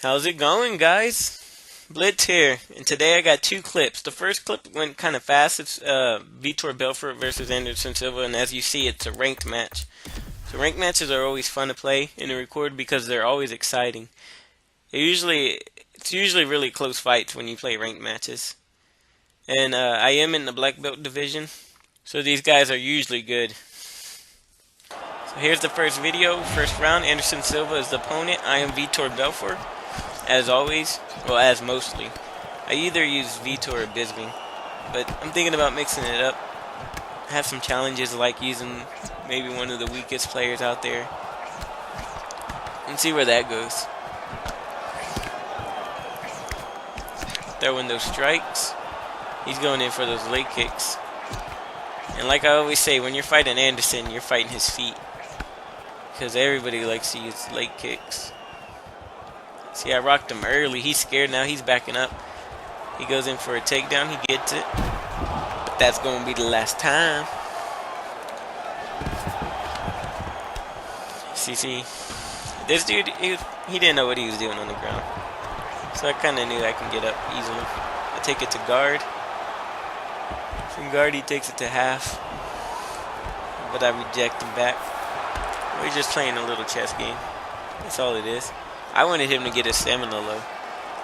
How's it going, guys? Blitz here, and today I got two clips. The first clip went kind of fast. It's Vitor Belfort versus Anderson Silva, and as you see, it's a ranked match. So ranked matches are always fun to play and to record because they're always exciting. It's usually really close fights when you play ranked matches. And I am in the black belt division, so these guys are usually good. So here's the first video, first round. Anderson Silva is the opponent. I am Vitor Belfort. As always, well, as mostly. I either use Vitor or Bisping, but I'm thinking about mixing it up. I have some challenges like using maybe one of the weakest players out there. And see where that goes. Throwing those strikes. He's going in for those leg kicks. And like I always say, when you're fighting Anderson, you're fighting his feet. Because everybody likes to use leg kicks. See, I rocked him early. He's scared now. He's backing up. He goes in for a takedown. He gets it. But that's going to be the last time. See. This dude, he didn't know what he was doing on the ground. So I kind of knew I can get up easily. I take it to guard. From guard, he takes it to half. But I reject him back. We're just playing a little chess game. That's all it is. I wanted him to get his stamina low.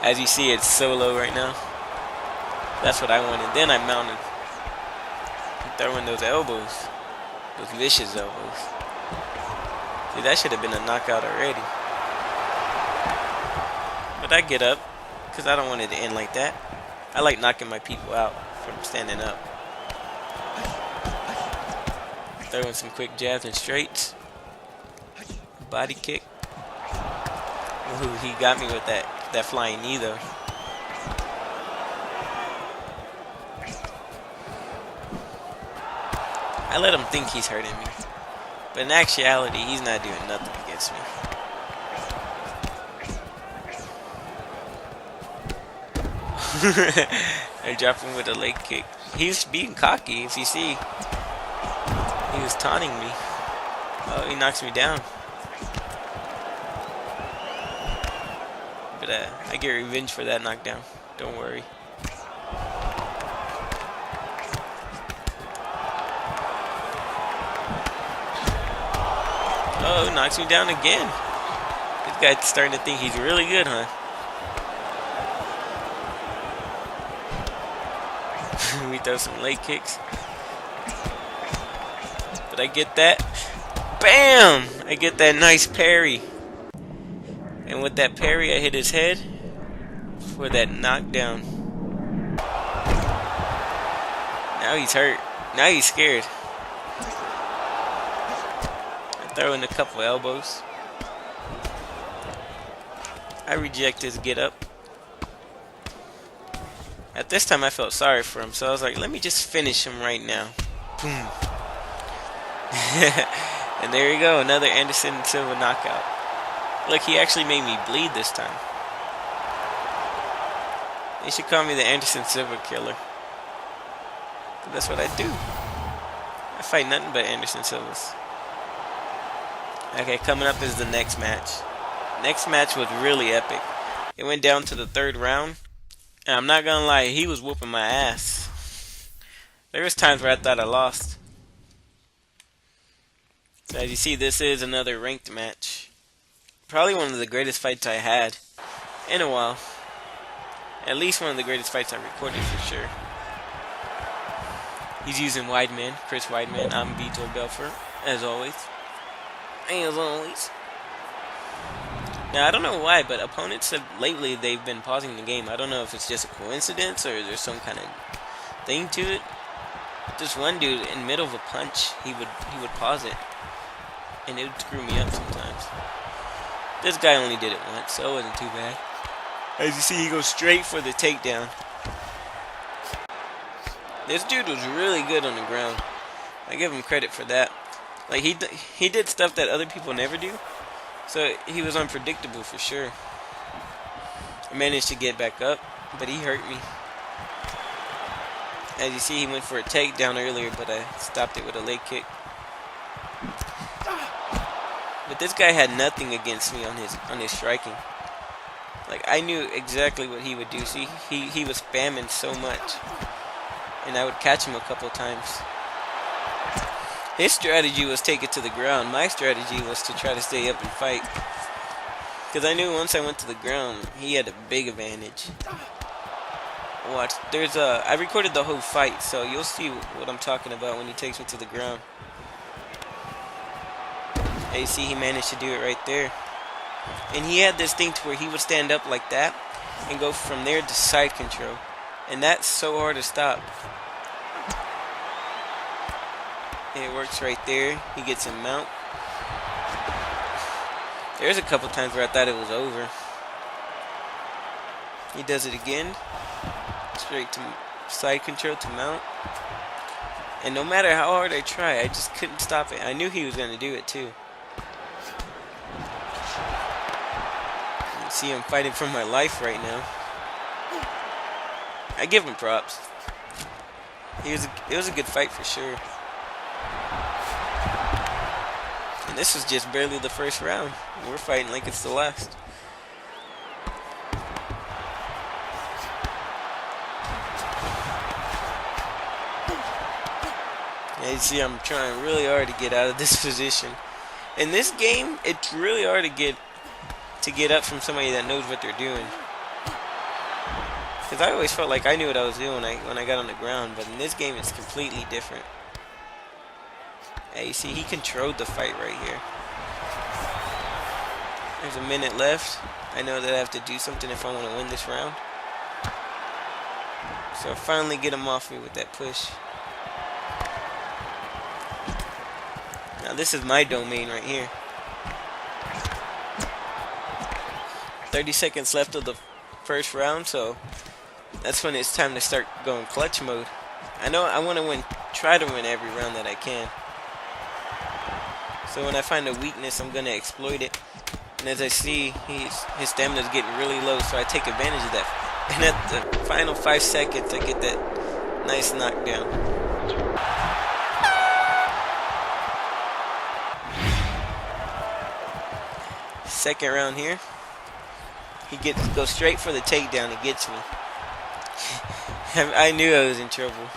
As you see, it's so low right now. That's what I wanted. Then I mounted. I'm throwing those elbows. Those vicious elbows. See, that should have been a knockout already. But I get up, because I don't want it to end like that. I like knocking my people out from standing up. Throwing some quick jabs and straights. Body kick. Ooh, he got me with that flying knee though. I let him think he's hurting me. But in actuality, he's not doing nothing against me. I drop him with a leg kick. He's being cocky, if you see. He was taunting me. Oh, he knocks me down. But I get revenge for that knockdown. Don't worry. Oh, knocks me down again. This guy's starting to think he's really good, huh? We throw some leg kicks. But I get that. Bam! I get that nice parry. And with that parry, I hit his head for that knockdown. Now he's hurt. Now he's scared. I throw in a couple elbows. I reject his get up. At this time, I felt sorry for him, so I was like, let me just finish him right now. Boom. And there you go, another Anderson Silva knockout. Look, he actually made me bleed this time. They should call me the Anderson Silva killer. But that's what I do. I fight nothing but Anderson Silvas. Okay, coming up is the next match. Next match was really epic. It went down to the third round. And I'm not gonna lie, he was whooping my ass. There was times where I thought I lost. So as you see, this is another ranked match. Probably one of the greatest fights I had in a while. At least one of the greatest fights I recorded for sure. He's using Weidman, Chris Weidman. I'm Vitor Belfort, as always. As always. Now, I don't know why, but opponents have lately they've been pausing the game. I don't know if it's just a coincidence or there's some kind of thing to it. This one dude, in the middle of a punch, he would pause it. And it would screw me up sometimes. This guy only did it once, so it wasn't too bad. As you see, he goes straight for the takedown. This dude was really good on the ground. I give him credit for that. Like, he did stuff that other people never do. So, he was unpredictable for sure. I managed to get back up, but he hurt me. As you see, he went for a takedown earlier, but I stopped it with a leg kick. But this guy had nothing against me on his striking. Like, I knew exactly what he would do. See, he was spamming so much. And I would catch him a couple times. His strategy was take it to the ground. My strategy was to try to stay up and fight. Because I knew once I went to the ground, he had a big advantage. Watch, I recorded the whole fight, so you'll see what I'm talking about when he takes me to the ground. And you see, he managed to do it right there. And he had this thing to where he would stand up like that and go from there to side control. And that's so hard to stop. It works right there. He gets him mount. There's a couple times where I thought it was over. He does it again. Straight to side control to mount. And no matter how hard I try, I just couldn't stop it. I knew he was going to do it too. You see him fighting for my life right now. I give him props. It was a good fight for sure. And this was just barely the first round. We're fighting like it's the last. Yeah, you see, I'm trying really hard to get out of this position. In this game, it's really hard to get up from somebody that knows what they're doing. Because I always felt like I knew what I was doing when I got on the ground, but in this game, it's completely different. Yeah, you see, he controlled the fight right here. There's a minute left. I know that I have to do something if I want to win this round. So I finally get him off me with that push. Now this is my domain right here. 30 seconds left of the first round, so that's when it's time to start going clutch mode. I know I want to try to win every round that I can. So when I find a weakness, I'm going to exploit it. And as I see, his stamina is getting really low, so I take advantage of that. And at the final 5 seconds, I get that nice knockdown. Second round here. He goes straight for the takedown. He gets me. I knew I was in trouble.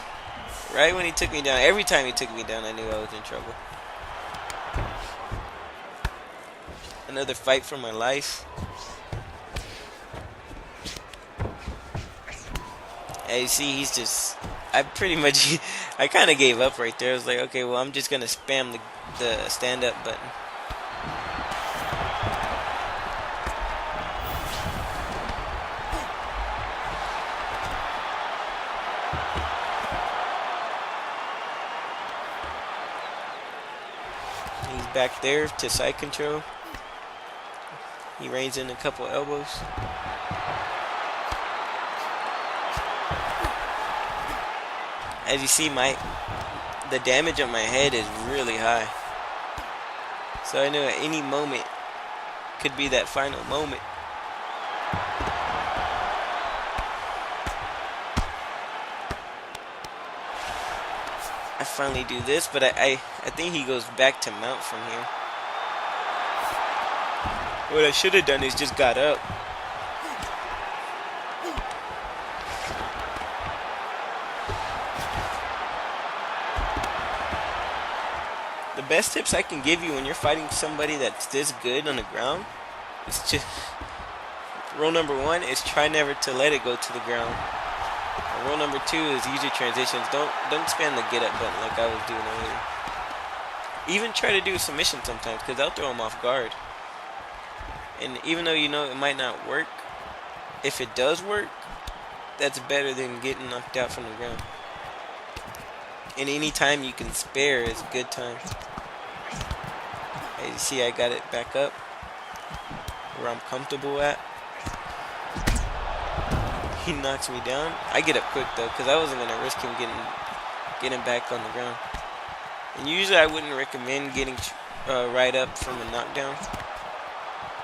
Right when he took me down, every time he took me down, I knew I was in trouble. Another fight for my life. And you see, I kind of gave up right there. I was like, okay, well, I'm just going to spam the stand-up button. He's back there to side control. He reins in a couple elbows. As you see, the damage on my head is really high. So I know at any moment could be that final moment. I finally do this, but I think he goes back to mount from here. What I should have done is just got up. The best tips I can give you when you're fighting somebody that's this good on the ground is just, rule number 1 is try never to let it go to the ground. And rule number 2 is use your transitions. Don't spam the get up button like I was doing earlier. Even try to do a submission sometimes, because they'll throw them off guard. And even though you know it might not work, if it does work, that's better than getting knocked out from the ground. And any time you can spare is a good time. As you see, I got it back up where I'm comfortable at. He knocks me down. I get up quick though, because I wasn't going to risk him getting back on the ground. And usually I wouldn't recommend getting right up from a knockdown,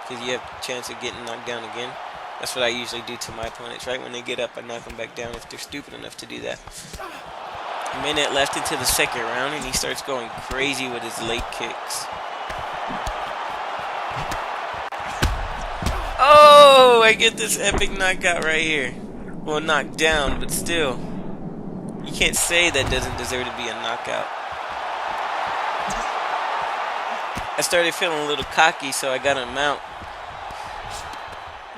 because you have a chance of getting knocked down again. That's what I usually do to my opponents. Right when they get up, I knock them back down if they're stupid enough to do that. A minute left into the second round, and he starts going crazy with his leg kicks. Oh, I get this epic knockout right here. Well, knocked down, but still. You can't say that doesn't deserve to be a knockout. I started feeling a little cocky, so I got him out.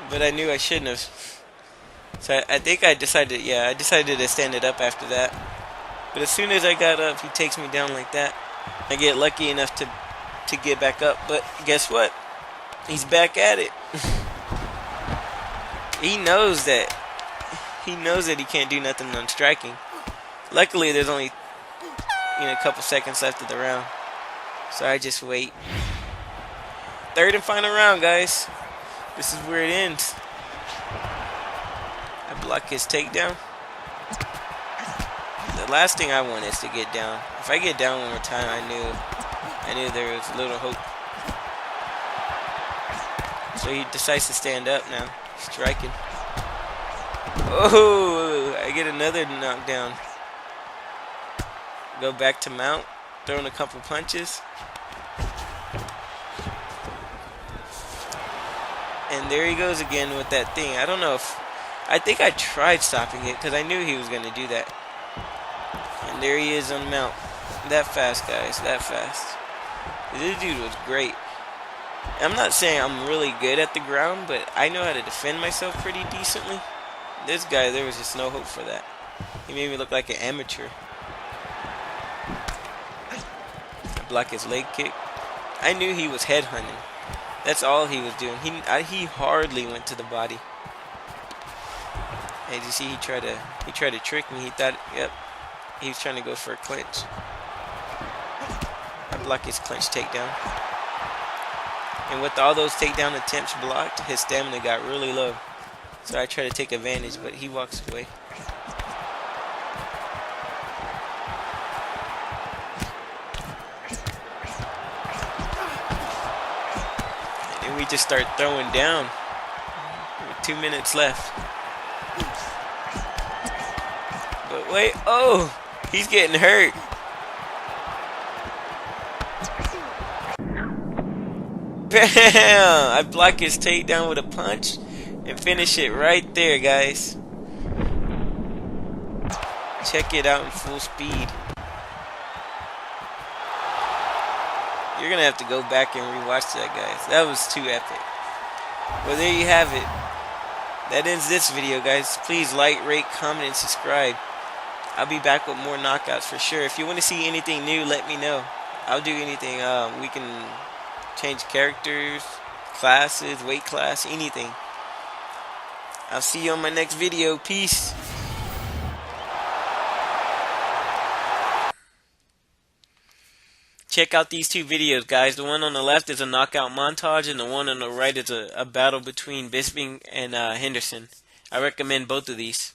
But I knew I shouldn't have. So I think I decided to stand it up after that. But as soon as I got up, he takes me down like that. I get lucky enough to get back up. But guess what? He's back at it. He knows that he can't do nothing on striking. Luckily, there's only a couple seconds left of the round. So I just wait. Third and final round, guys. This is where it ends. I block his takedown. The last thing I want is to get down. If I get down one more time, I knew there was little hope. So he decides to stand up now, striking. Oh, I get another knockdown. Go back to mount, throwing a couple punches. And there he goes again with that thing. I think I tried stopping it because I knew he was going to do that. And there he is on mount. That fast, guys, that fast. This dude was great. I'm not saying I'm really good at the ground, but I know how to defend myself pretty decently. This guy, there was just no hope for that. He made me look like an amateur. I block his leg kick. I knew he was headhunting. That's all he was doing. He hardly went to the body. As you see, he tried to trick me. He thought, yep, he was trying to go for a clinch. I block his clinch takedown. And with all those takedown attempts blocked, his stamina got really low. So I try to take advantage, but he walks away. And then we just start throwing down. With 2 minutes left. But wait, oh, he's getting hurt. Bam! I block his takedown with a punch and finish it right there, guys. Check it out in full speed. You're gonna have to go back and rewatch that, guys. That was too epic. Well, there you have it. That ends this video, guys. Please like, rate, comment, and subscribe. I'll be back with more knockouts for sure. If you want to see anything new, let me know. I'll do anything. We can change characters, classes, weight class, anything. I'll see you on my next video. Peace. Check out these two videos, guys. The one on the left is a knockout montage, and the one on the right is a battle between Bisping and Henderson. I recommend both of these.